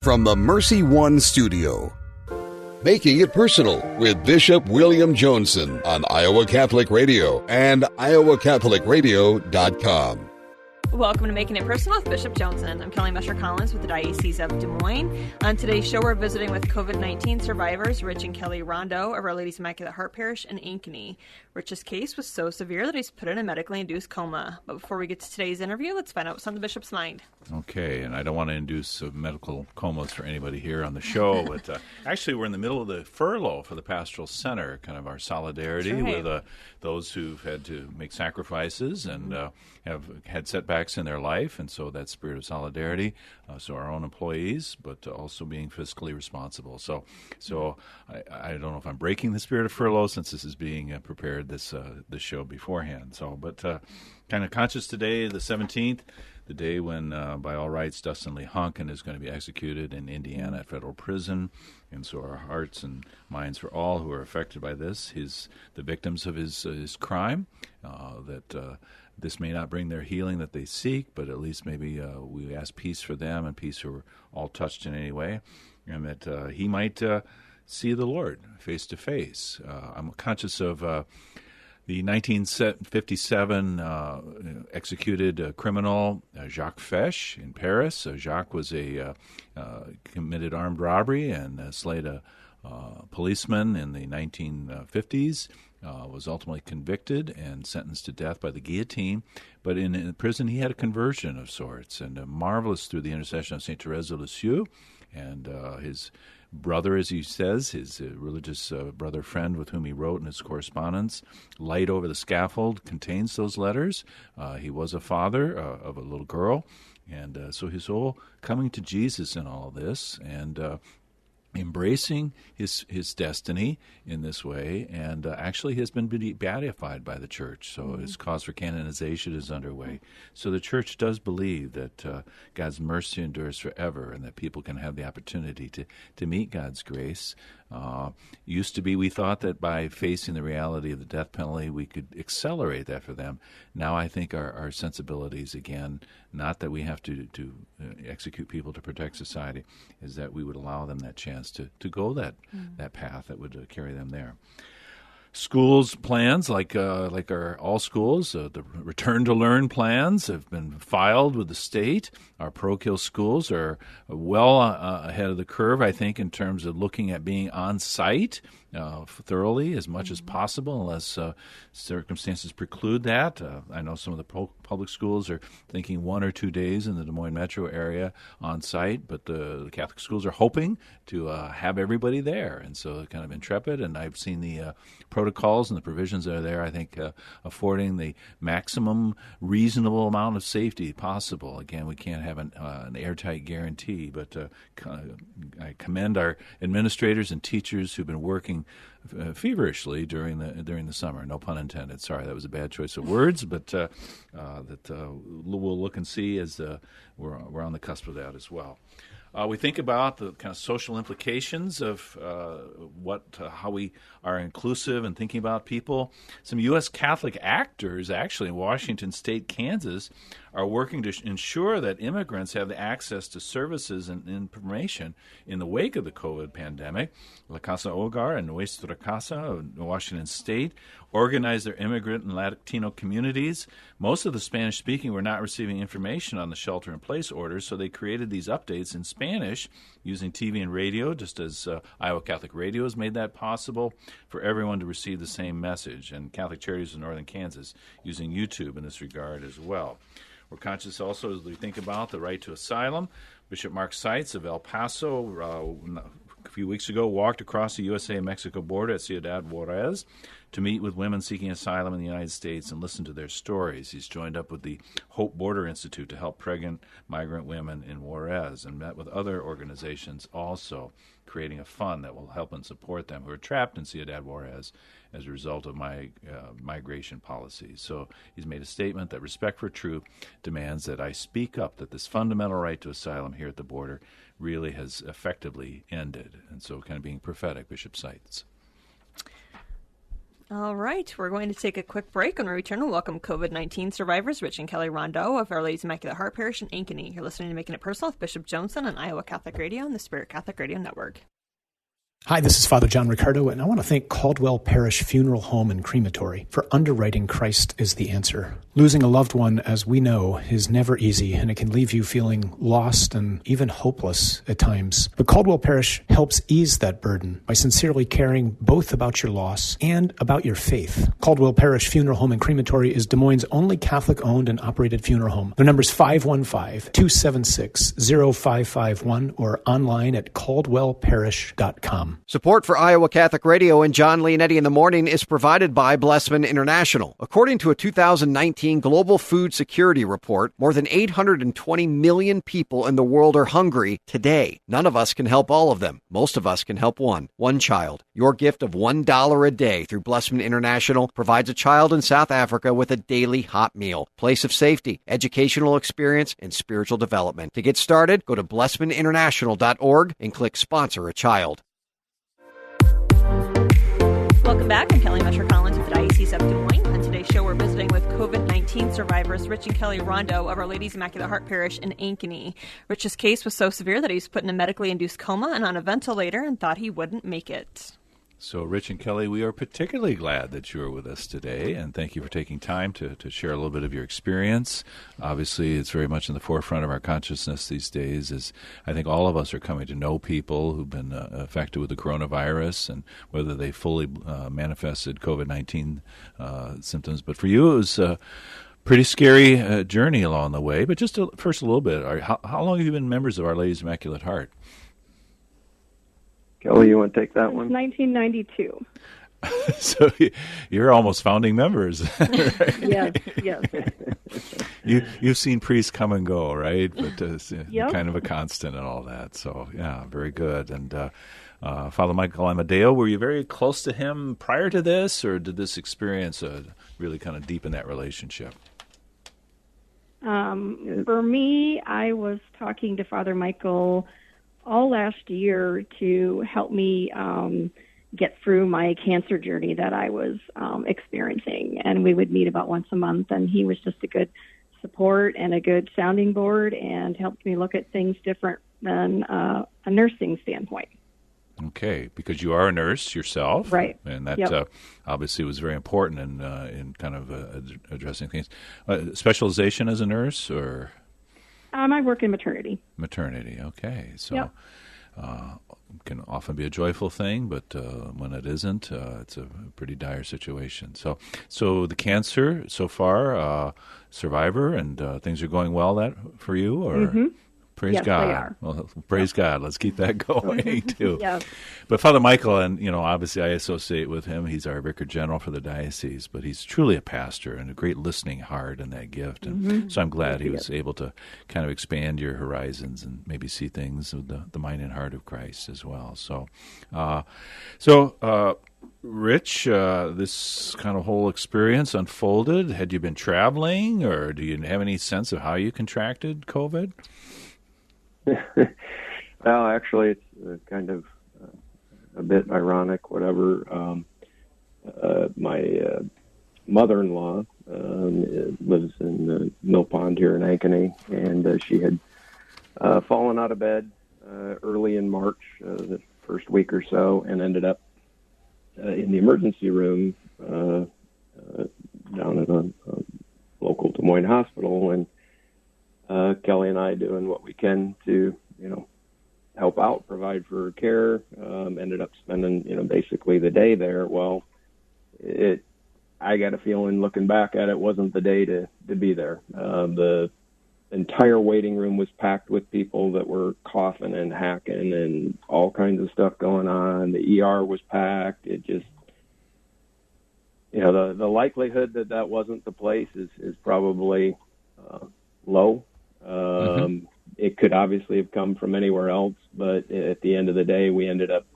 From the Mercy One studio, Making It Personal with Bishop William Joensen on Iowa Catholic Radio and iowacatholicradio.com. Welcome to Making It Personal with Bishop Joensen. I'm Kelly Mesher-Collins with the Diocese of Des Moines. On today's show, we're visiting with COVID-19 survivors Rich and Kelly Rondeau of Our Lady's Immaculate Heart Parish in Ankeny. Rich's case was so severe that he's put in a medically induced coma. But before we get to today's interview, let's find out what's on the Bishop's mind. Okay, and I don't want to induce medical comas for anybody here on the show, but actually we're in the middle of the furlough for the Pastoral Center, kind of our solidarity with those who've had to make sacrifices and have had setbacks in their life, and so that spirit of solidarity, so our own employees, but also being fiscally responsible. So I don't know if I'm breaking the spirit of furlough since this is being prepared, this show beforehand. So, but kind of conscious today, the 17th, the day when, by all rights, Dustin Lee Honkin is going to be executed in Indiana at federal prison. And so our hearts and minds for all who are affected by this, the victims of his crime, that this may not bring their healing that they seek, but at least maybe we ask peace for them and peace who are all touched in any way, and that he might see the Lord face to face. I'm conscious of the 1957 executed criminal Jacques Fesch in Paris. Jacques was committed armed robbery and slayed a policeman in the 1950s. Was ultimately convicted and sentenced to death by the guillotine. But in prison, he had a conversion of sorts, and marvelous through the intercession of St. Theresa of Lisieux and his brother, as he says, his religious brother friend with whom he wrote in his correspondence. Light Over the Scaffold contains those letters. He was a father of a little girl, and so his whole coming to Jesus in all this, and embracing his destiny in this way, and actually has been beatified by the Church. So his cause for canonization is underway. So the Church does believe that God's mercy endures forever, and that people can have the opportunity to meet God's grace. Used to be, we thought that by facing the reality of the death penalty, we could accelerate that for them. Now I think our sensibilities, again, not that we have to execute people to protect society, is that we would allow them that chance to go that path that would carry them there. Schools plans, like all schools, the return to learn plans have been filed with the state. Our parochial schools are well ahead of the curve, I think, in terms of looking at being on site thoroughly as much as possible, unless circumstances preclude that. I know some of the public schools are thinking 1 or 2 days in the Des Moines metro area on site, but the Catholic schools are hoping to have everybody there, and so kind of intrepid. And I've seen the protocols and the provisions that are there, I think, affording the maximum reasonable amount of safety possible. Again, we can't have an airtight guarantee, but I commend our administrators and teachers who've been working feverishly during the summer. No pun intended. Sorry, that was a bad choice of words, but we'll look and see as we're on the cusp of that as well. We think about the kind of social implications of how we are inclusive and thinking about people. Some U.S. Catholic actors, actually in Washington State, Kansas, are working to ensure that immigrants have the access to services and information in the wake of the COVID pandemic. La Casa Hogar and Nuestra Casa in Washington State organized their immigrant and Latino communities. Most of the Spanish-speaking were not receiving information on the shelter-in-place orders, so they created these updates in Spanish using TV and radio, just as Iowa Catholic Radio has made that possible for everyone to receive the same message, and Catholic Charities of Northern Kansas using YouTube in this regard as well. We're conscious also as we think about the right to asylum. Bishop Mark Seitz of El Paso a few weeks ago walked across the USA-Mexico border at Ciudad Juarez to meet with women seeking asylum in the United States and listen to their stories. He's joined up with the Hope Border Institute to help pregnant migrant women in Juarez, and met with other organizations also, creating a fund that will help and support them who are trapped in Ciudad Juarez as a result of migration policies. So he's made a statement that Respect for Truth demands that I speak up, that this fundamental right to asylum here at the border really has effectively ended. And so kind of being prophetic, Bishop Seitz. All right, we're going to take a quick break. When we return, we'll welcome COVID-19 survivors Rich and Kelly Rondeau of Our Lady's Immaculate Heart Parish in Ankeny. You're listening to Making It Personal with Bishop Joensen on Iowa Catholic Radio and the Spirit Catholic Radio Network. Hi, this is Father John Ricardo, and I want to thank Caldwell Parish Funeral Home and Crematory for underwriting Christ is the Answer. Losing a loved one, as we know, is never easy, and it can leave you feeling lost and even hopeless at times. But Caldwell Parish helps ease that burden by sincerely caring both about your loss and about your faith. Caldwell Parish Funeral Home and Crematory is Des Moines' only Catholic-owned and operated funeral home. Their number is 515-276-0551 or online at caldwellparish.com. Support for Iowa Catholic Radio and John Leonetti in the Morning is provided by Blessman International. According to a 2019 Global Food Security Report, more than 820 million people in the world are hungry today. None of us can help all of them. Most of us can help one child. Your gift of $1 a day through Blessman International provides a child in South Africa with a daily hot meal, place of safety, educational experience, and spiritual development. To get started, go to blessmaninternational.org and click Sponsor a Child. Welcome back. I'm Kelly Mesher Collins with the Diocese of Des Moines. On today's show, we're visiting with COVID-19 survivors Rich and Kelly Rondeau of Our Lady's Immaculate Heart Parish in Ankeny. Rich's case was so severe that he was put in a medically induced coma and on a ventilator and thought he wouldn't make it. So, Rich and Kelly, we are particularly glad that you are with us today, and thank you for taking time to share a little bit of your experience. Obviously, it's very much in the forefront of our consciousness these days, as I think all of us are coming to know people who've been affected with the coronavirus, and whether they fully manifested COVID-19 symptoms. But for you, it was a pretty scary journey along the way. But just first a little bit, how long have you been members of Our Lady's Immaculate Heart? Kelly, you want to take that one? 1992. So you're almost founding members. Right? Yes. You've seen priests come and go, right? But Yep. kind of a constant and all that. So, yeah, very good. And Father Michael Amadeo, were you very close to him prior to this, or did this experience really kind of deepen that relationship? For me, I was talking to Father Michael all last year to help me get through my cancer journey that I was experiencing. And we would meet about once a month, and he was just a good support and a good sounding board and helped me look at things different than a nursing standpoint. Okay, because you are a nurse yourself, right? And that obviously was very important in kind of addressing things. Specialization as a nurse, or? I work in maternity. Maternity, okay. So can often be a joyful thing, but when it isn't, it's a pretty dire situation. So the cancer so far, survivor, and things are going well for you, or? Mm-hmm. Praise yes, God. They are. Well, praise God. Let's keep that going, too. Yes. But Father Michael, and, obviously I associate with him. He's our Vicar General for the diocese, but he's truly a pastor and a great listening heart and that gift. And so I'm glad he was able to kind of expand your horizons and maybe see things with the mind and heart of Christ as well. So, Rich, this kind of whole experience unfolded. Had you been traveling, or do you have any sense of how you contracted COVID? Well, actually, it's kind of a bit ironic, whatever. My mother-in-law lives in Mill Pond here in Ankeny, and she had fallen out of bed early in March, the first week or so, and ended up in the emergency room down at a local Des Moines hospital, and Kelly and I doing what we can to, help out, provide for her care. Ended up spending, basically the day there. Well, I got a feeling, looking back at it, wasn't the day to be there. The entire waiting room was packed with people that were coughing and hacking and all kinds of stuff going on. The ER was packed. It just, the likelihood that wasn't the place is probably low. It could obviously have come from anywhere else, but at the end of the day, we ended up,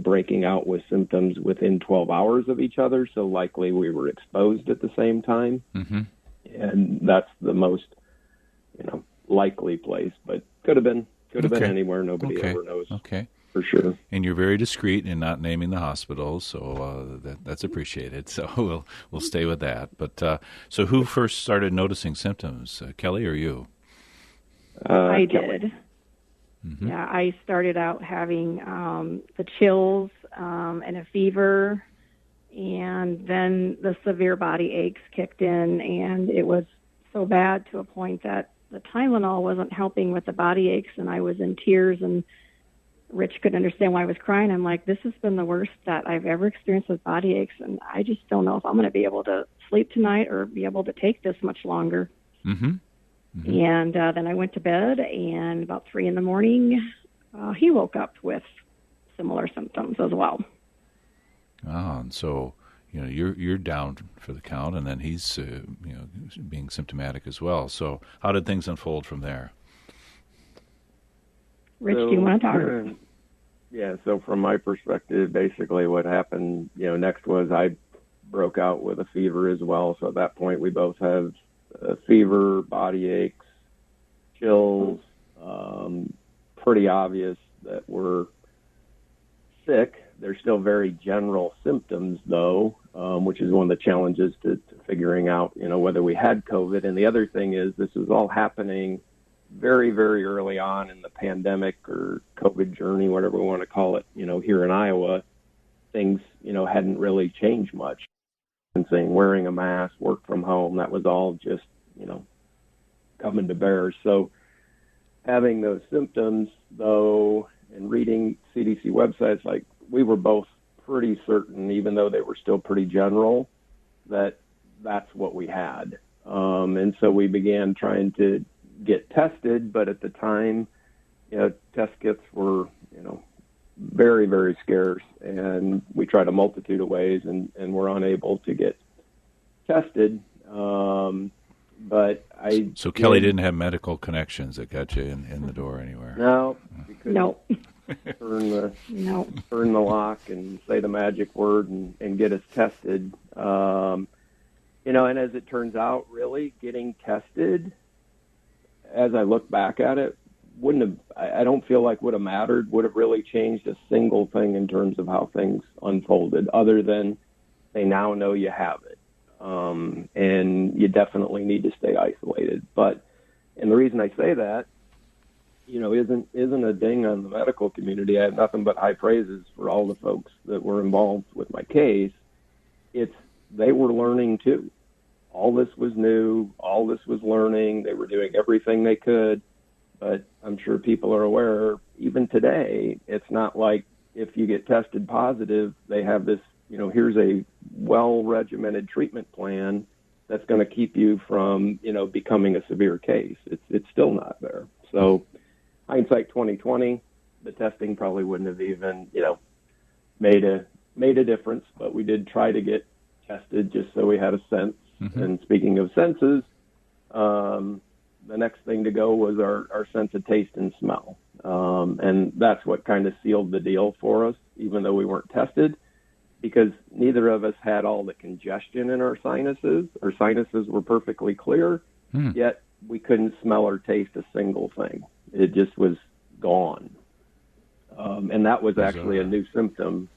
breaking out with symptoms within 12 hours of each other. So likely we were exposed at the same time. Mm-hmm. And that's the most, likely place, but could have been anywhere. Nobody ever knows for sure. And you're very discreet in not naming the hospitals, so that's appreciated. So we'll stay with that. But so who first started noticing symptoms, Kelly or you? I Kelly. did. Mm-hmm. Yeah, I started out having the chills and a fever, and then the severe body aches kicked in, and it was so bad to a point that the Tylenol wasn't helping with the body aches, and I was in tears, and Rich couldn't understand why I was crying. I'm like, this has been the worst that I've ever experienced with body aches, and I just don't know if I'm going to be able to sleep tonight or be able to take this much longer. Mm-hmm. Mm-hmm. And then I went to bed, and about 3 a.m, he woke up with similar symptoms as well. Oh, and so you're down for the count, and then he's being symptomatic as well. So how did things unfold from there? Rich, do you want to talk? Yeah, so from my perspective, basically what happened, next was I broke out with a fever as well. So at that point, we both have fever, body aches, chills, pretty obvious that we're sick. There's still very general symptoms, though, which is one of the challenges to figuring out, whether we had COVID. And the other thing is this was all happening very, very early on in the pandemic or COVID journey, whatever we want to call it, here in Iowa. Things, hadn't really changed much. And saying wearing a mask, work from home, that was all just, coming to bear. So having those symptoms, though, and reading CDC websites, like we were both pretty certain, even though they were still pretty general, that that's what we had. And so we began trying to get tested, but at the time, test kits were, very, very scarce, and we tried a multitude of ways and were unable to get tested. But So Kelly didn't have medical connections that got you in the door anywhere? No. No. Turn the lock and say the magic word and get us tested. And as it turns out, really getting tested, as I look back at it, I don't feel like would have mattered, would have really changed a single thing in terms of how things unfolded, other than they now know you have it. And you definitely need to stay isolated. And the reason I say that, isn't a ding on the medical community. I have nothing but high praises for all the folks that were involved with my case. They were learning too. All this was new. All this was learning. They were doing everything they could. But I'm sure people are aware, even today, it's not like if you get tested positive, they have this, here's a well-regimented treatment plan that's going to keep you from, becoming a severe case. It's still not there. So hindsight 2020, the testing probably wouldn't have even, made a difference, but we did try to get tested just so we had a sense. Mm-hmm. And speaking of senses, the next thing to go was our sense of taste and smell. And that's what kind of sealed the deal for us, even though we weren't tested, because neither of us had all the congestion in our sinuses. Our sinuses were perfectly clear, yet we couldn't smell or taste a single thing. It just was gone. And that was actually a new symptom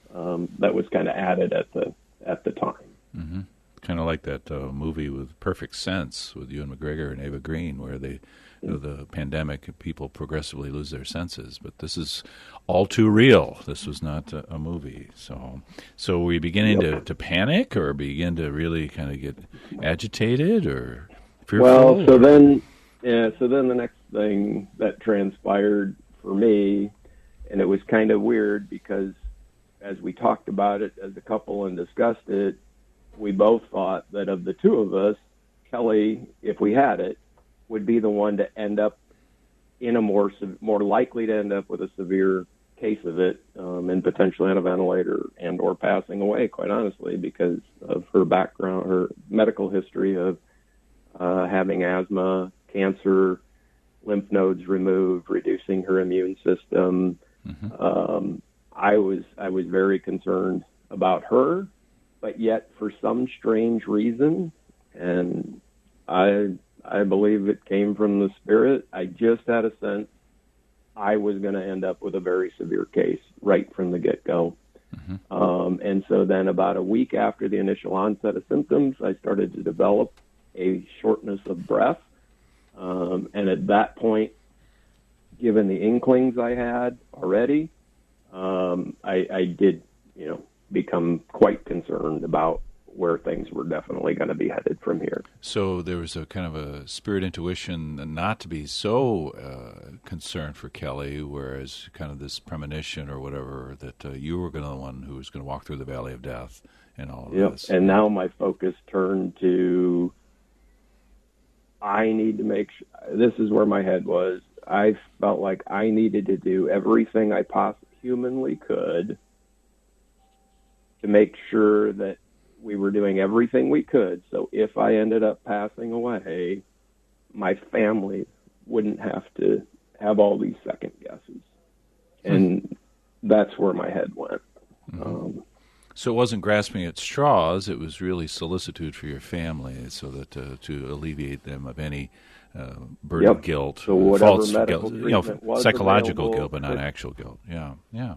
that was kind of added at the time. Mm-hmm. Kind of like that movie with Perfect Sense with Ewan McGregor and Ava Green, where the pandemic, people progressively lose their senses. But this is all too real. This was not a movie. So were we beginning to panic, or begin to really kind of get agitated or fearful? Well, so then the next thing that transpired for me, and it was kind of weird because as we talked about it as a couple and discussed it, we both thought that of the two of us, Kelly, if we had it, would be the one to end up in a more likely to end up with a severe case of it, and potentially on a ventilator and or passing away, quite honestly, because of her background, her medical history of having asthma, cancer, lymph nodes removed, reducing her immune system. Mm-hmm. I was very concerned about her. But yet, for some strange reason, and I believe it came from the Spirit, I just had a sense I was going to end up with a very severe case right from the get-go. And so then about a week after the initial onset of symptoms, I started to develop a shortness of breath. And at that point, given the inklings I had already, I did, become quite concerned about where things were definitely going to be headed from here. So there was a kind of a spirit intuition not to be so concerned for Kelly, whereas kind of this premonition or whatever that you were going to be the one who was going to walk through the valley of death and all of this. And now my focus turned to, I need to make sure, this is where my head was. I felt like I needed to do everything I possibly humanly could to make sure that we were doing everything we could. So if I ended up passing away, my family wouldn't have to have all these second guesses. And that's where my head went. So it wasn't grasping at straws, it was really solicitude for your family so that to alleviate them of any burden of guilt, so false medical guilt, psychological guilt, but not actual guilt. Yeah. Yep.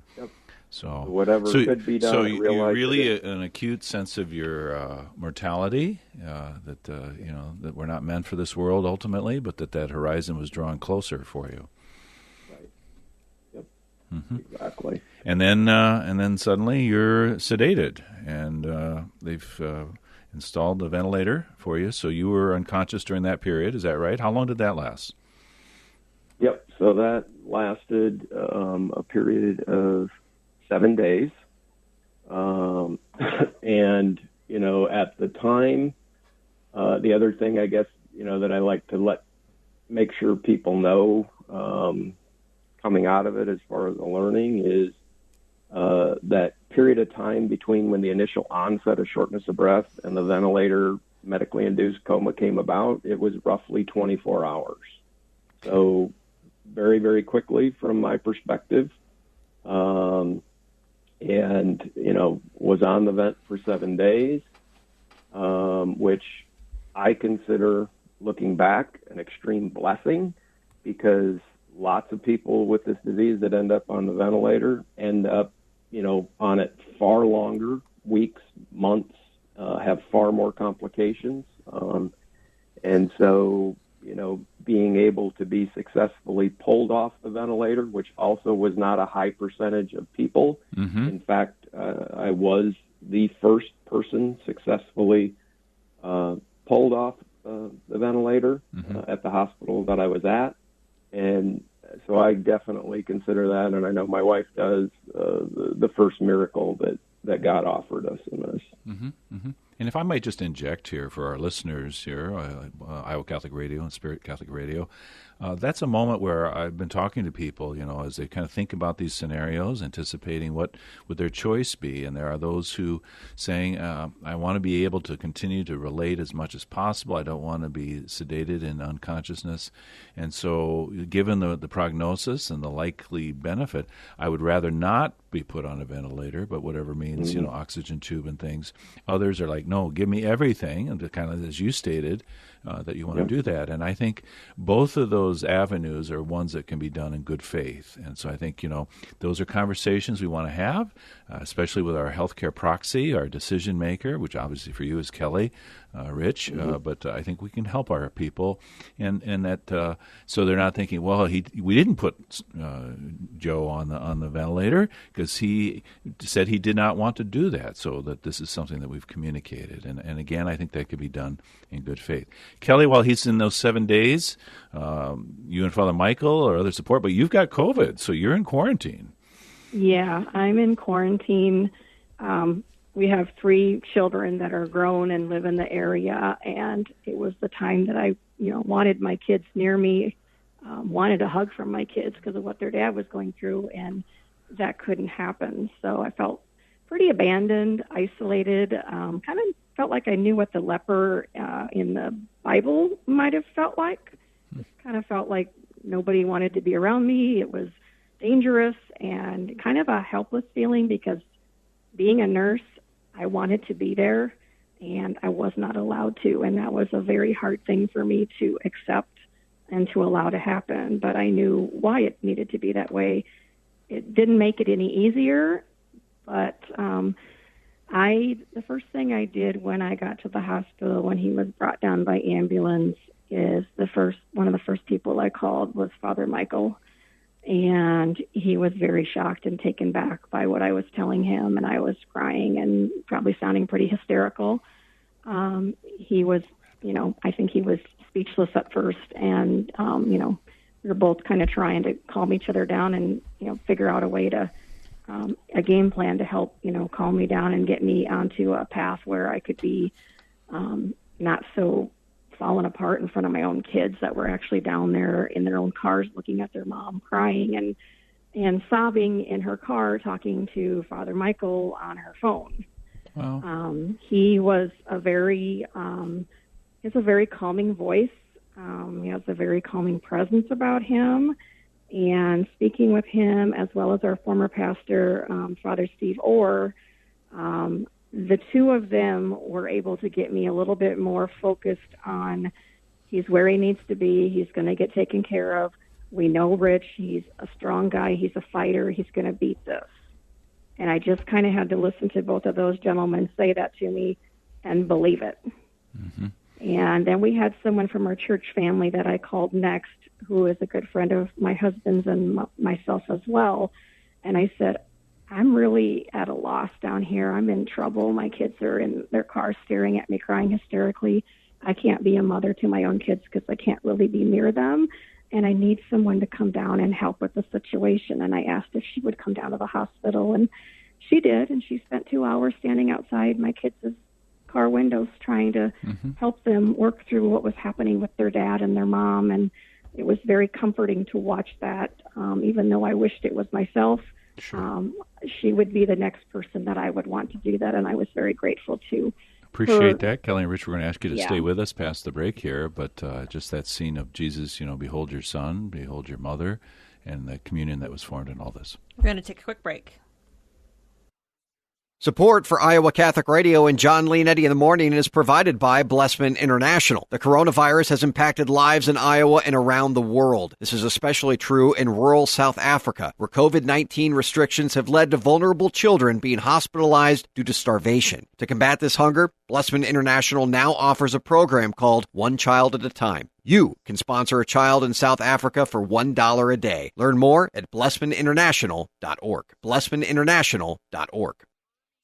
So whatever could be done. So you really an acute sense of your mortality, that that we're not meant for this world ultimately, but that horizon was drawn closer for you. Right. Yep. Exactly. And then suddenly you're sedated, and they've installed the ventilator for you. So you were unconscious during that period. Is that right? How long did that last? Yep. So that lasted a period of 7 days. And, at the time, the other thing, I guess, that I like to make sure people know coming out of it as far as the learning is that period of time between when the initial onset of shortness of breath and the ventilator medically induced coma came about, it was roughly 24 hours. So very, very quickly from my perspective. And, was on the vent for 7 days, which I consider, looking back, an extreme blessing, because lots of people with this disease that end up on the ventilator end up, on it far longer, weeks, months, have far more complications. And so, being able to be successfully pulled off the ventilator, which also was not a high percentage of people. In fact, I was the first person successfully pulled off the ventilator at the hospital that I was at. And so I definitely consider that, and I know my wife does, the first miracle that God offered us in this. And if I might just inject here for our listeners here, Iowa Catholic Radio and Spirit Catholic Radio, that's a moment where I've been talking to people, as they kind of think about these scenarios, anticipating what would their choice be. And there are those who saying, I want to be able to continue to relate as much as possible. I don't want to be sedated in unconsciousness. And so given the prognosis and the likely benefit, I would rather not be put on a ventilator, but whatever means, oxygen tube and things. Others are like, no, give me everything, and kind of as you stated, that you want to do that. And I think both of those avenues are ones that can be done in good faith. And so I think, those are conversations we want to have, especially with our healthcare proxy, our decision maker, which obviously for you is Kelly, Rich, but I think we can help our people, and that so they're not thinking, well, we didn't put Joe on the ventilator because he said he did not want to do that. So that this is something that we've communicated, and again, I think that could be done in good faith. Kelly, while he's in those 7 days, you and Father Michael or other support, but you've got COVID, so you're in quarantine. Yeah, I'm in quarantine. We have 3 children that are grown and live in the area, and it was the time that I, wanted my kids near me, wanted a hug from my kids because of what their dad was going through, and that couldn't happen. So I felt pretty abandoned, isolated, kind of felt like I knew what the leper in the Bible might have felt like. Just kind of felt like nobody wanted to be around me. It was dangerous and kind of a helpless feeling because being a nurse, I wanted to be there and I was not allowed to. And that was a very hard thing for me to accept and to allow to happen, but I knew why it needed to be that way. It didn't make it any easier, but the first thing I did when I got to the hospital, when he was brought down by ambulance, is one of the first people I called was Father Michael. And he was very shocked and taken back by what I was telling him, and I was crying and probably sounding pretty hysterical. He was, I think he was speechless at first, and, we were both kind of trying to calm each other down and, figure out a way to, a game plan to help, calm me down and get me onto a path where I could be not so falling apart in front of my own kids that were actually down there in their own cars looking at their mom crying and sobbing in her car talking to Father Michael on her phone. Wow. He was he has a very calming voice. He has a very calming presence about him. And speaking with him, as well as our former pastor, Father Steve Orr, the two of them were able to get me a little bit more focused on he's where he needs to be. He's going to get taken care of. We know Rich. He's a strong guy. He's a fighter. He's going to beat this. And I just kind of had to listen to both of those gentlemen say that to me and believe it. Mm-hmm. And then we had someone from our church family that I called next, who is a good friend of my husband's and myself as well. And I said, I'm really at a loss down here. I'm in trouble. My kids are in their cars staring at me, crying hysterically. I can't be a mother to my own kids because I can't really be near them. And I need someone to come down and help with the situation. And I asked if she would come down to the hospital, and she did. And she spent 2 hours standing outside my kids' car windows trying to help them work through what was happening with their dad and their mom. And it was very comforting to watch that, even though I wished it was myself. Sure. She would be the next person that I would want to do that, and I was very grateful to. Appreciate that. Kelly and Rich, we're going to ask you to stay with us past the break here, but just that scene of Jesus, behold your son, behold your mother, and the communion that was formed in all this. We're going to take a quick break. Support for Iowa Catholic Radio and John Leonetti in the Morning is provided by Blessman International. The coronavirus has impacted lives in Iowa and around the world. This is especially true in rural South Africa, where COVID-19 restrictions have led to vulnerable children being hospitalized due to starvation. To combat this hunger, Blessman International now offers a program called One Child at a Time. You can sponsor a child in South Africa for $1 a day. Learn more at blessmaninternational.org. blessmaninternational.org.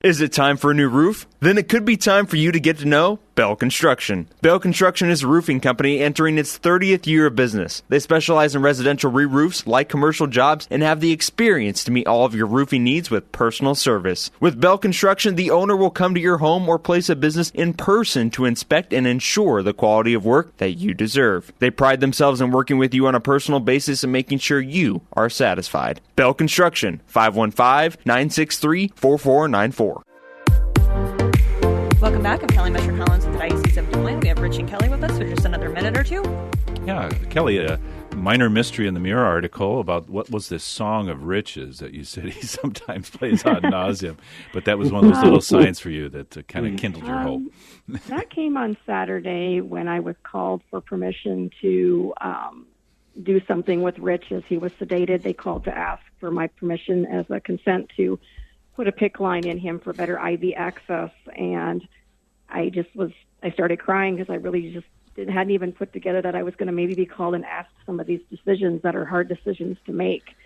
Is it time for a new roof? Then it could be time for you to get to know Bell Construction. Bell Construction is a roofing company entering its 30th year of business. They specialize in residential re-roofs, light commercial jobs, and have the experience to meet all of your roofing needs with personal service. With Bell Construction, the owner will come to your home or place of business in person to inspect and ensure the quality of work that you deserve. They pride themselves in working with you on a personal basis and making sure you are satisfied. Bell Construction, 515-963-4494. Welcome back. I'm Kelly Mesher-Collins with the Diocese of Des Moines. We have Rich and Kelly with us for just another minute or two. Yeah, Kelly, a minor mystery in the Mirror article about what was this song of Rich's that you said he sometimes plays ad nauseum, but that was one of those little signs for you that kind of kindled your hope. That came on Saturday when I was called for permission to do something with Rich as he was sedated. They called to ask for my permission as a consent to put a PICC line in him for better IV access, and I started crying because I really just hadn't even put together that I was going to maybe be called and asked some of these decisions that are hard decisions to make.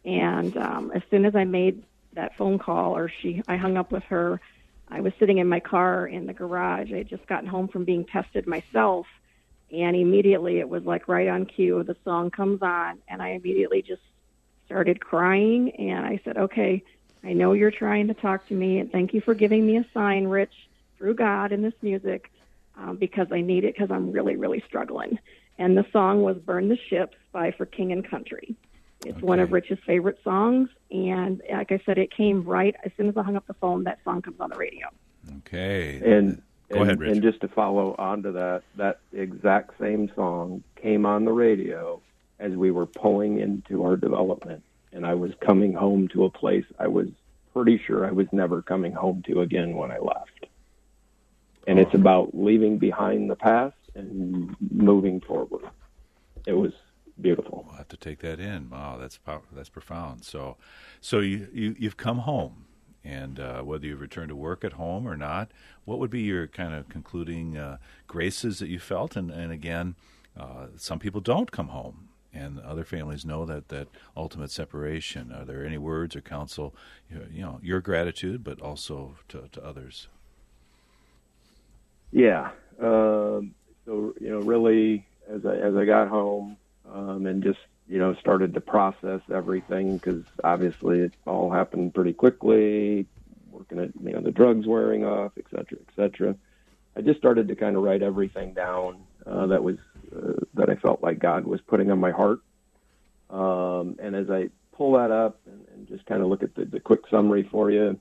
And as soon as I made that phone call, I hung up with her, I was sitting in my car in the garage. I had just gotten home from being tested myself, and immediately it was like right on cue. The song comes on, and I immediately just started crying, and I said, okay, I know you're trying to talk to me, and thank you for giving me a sign, Rich, through God in this music, because I need it because I'm really, really struggling. And the song was Burn the Ships by For King and Country. It's one of Rich's favorite songs, and like I said, it came right as soon as I hung up the phone, that song comes on the radio. Okay. Go ahead, Rich. And just to follow on to that exact same song came on the radio as we were pulling into our development. And I was coming home to a place I was pretty sure I was never coming home to again when I left. And it's about leaving behind the past and moving forward. it was beautiful. We'll have to take that in. Wow, that's profound. So you've come home, and whether you've returned to work at home or not, what would be your kind of concluding graces that you felt? And again, some people don't come home, and other families know that ultimate separation. Are there any words or counsel, your gratitude, but also to others? Yeah. So really, as I got home and just started to process everything, because obviously it all happened pretty quickly. Working at the drugs wearing off, et cetera. I just started to kind of write everything down that I felt like God was putting on my heart. And as I pull that up and just kind of look at the quick summary for you,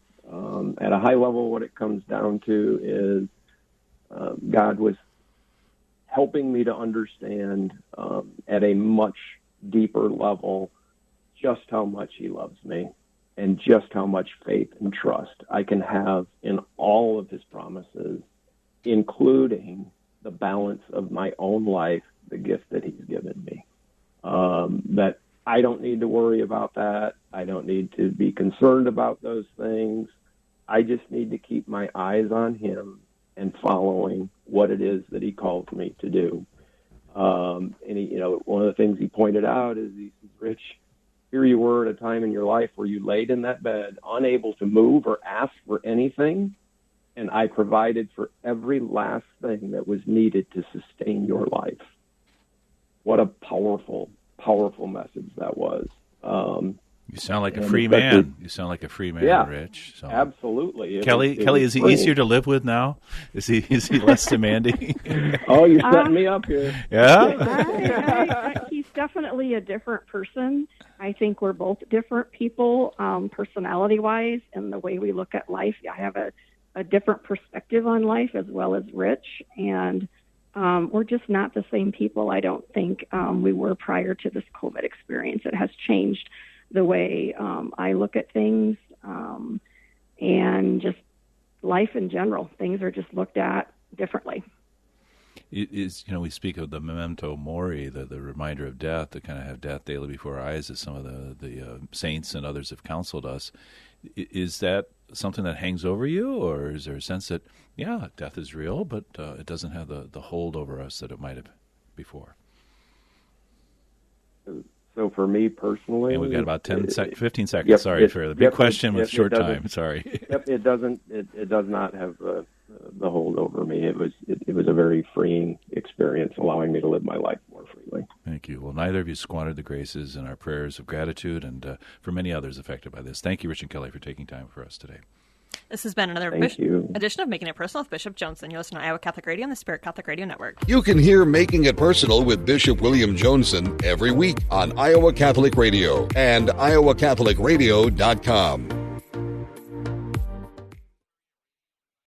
at a high level, what it comes down to is God was helping me to understand at a much deeper level just how much he loves me and just how much faith and trust I can have in all of his promises, including the balance of my own life, the gift that he's given me. That I don't need to worry about that. I don't need to be concerned about those things. I just need to keep my eyes on him and following what it is that he calls me to do. And one of the things he pointed out is, he says, Rich, here you were at a time in your life where you laid in that bed, unable to move or ask for anything, and I provided for every last thing that was needed to sustain your life. What a powerful, powerful message that was. You sound like a free man. You sound like a free man, yeah, Rich. So. Absolutely. Kelly, is he easier to live with now? Is he less demanding? Oh, you're setting me up here. Yeah? He's definitely a different person. I think we're both different people, personality-wise, and the way we look at life. I have a different perspective on life as well as Rich, and we're just not the same people, I don't think, we were prior to this COVID experience. It has changed the way I look at things, and just life in general. Things are just looked at differently. We speak of the memento mori, the reminder of death, to kind of have death daily before our eyes, as some of the saints and others have counseled us. Is that something that hangs over you, or is there a sense that, death is real, but it doesn't have the hold over us that it might have before? So for me personally... And we've got about 15 seconds. Sorry for the big question with short time. Sorry. Yep, it doesn't. It does not have the hold over me. It was a very freeing experience, allowing me to live my life more freely. Thank you. Well, neither of you squandered the graces in our prayers of gratitude, and for many others affected by this. Thank you, Rich and Kelly, for taking time for us today. This has been another edition of Making It Personal with Bishop Joensen. You listen to Iowa Catholic Radio and the Spirit Catholic Radio Network. You can hear Making It Personal with Bishop William Joensen every week on Iowa Catholic Radio and iowacatholicradio.com.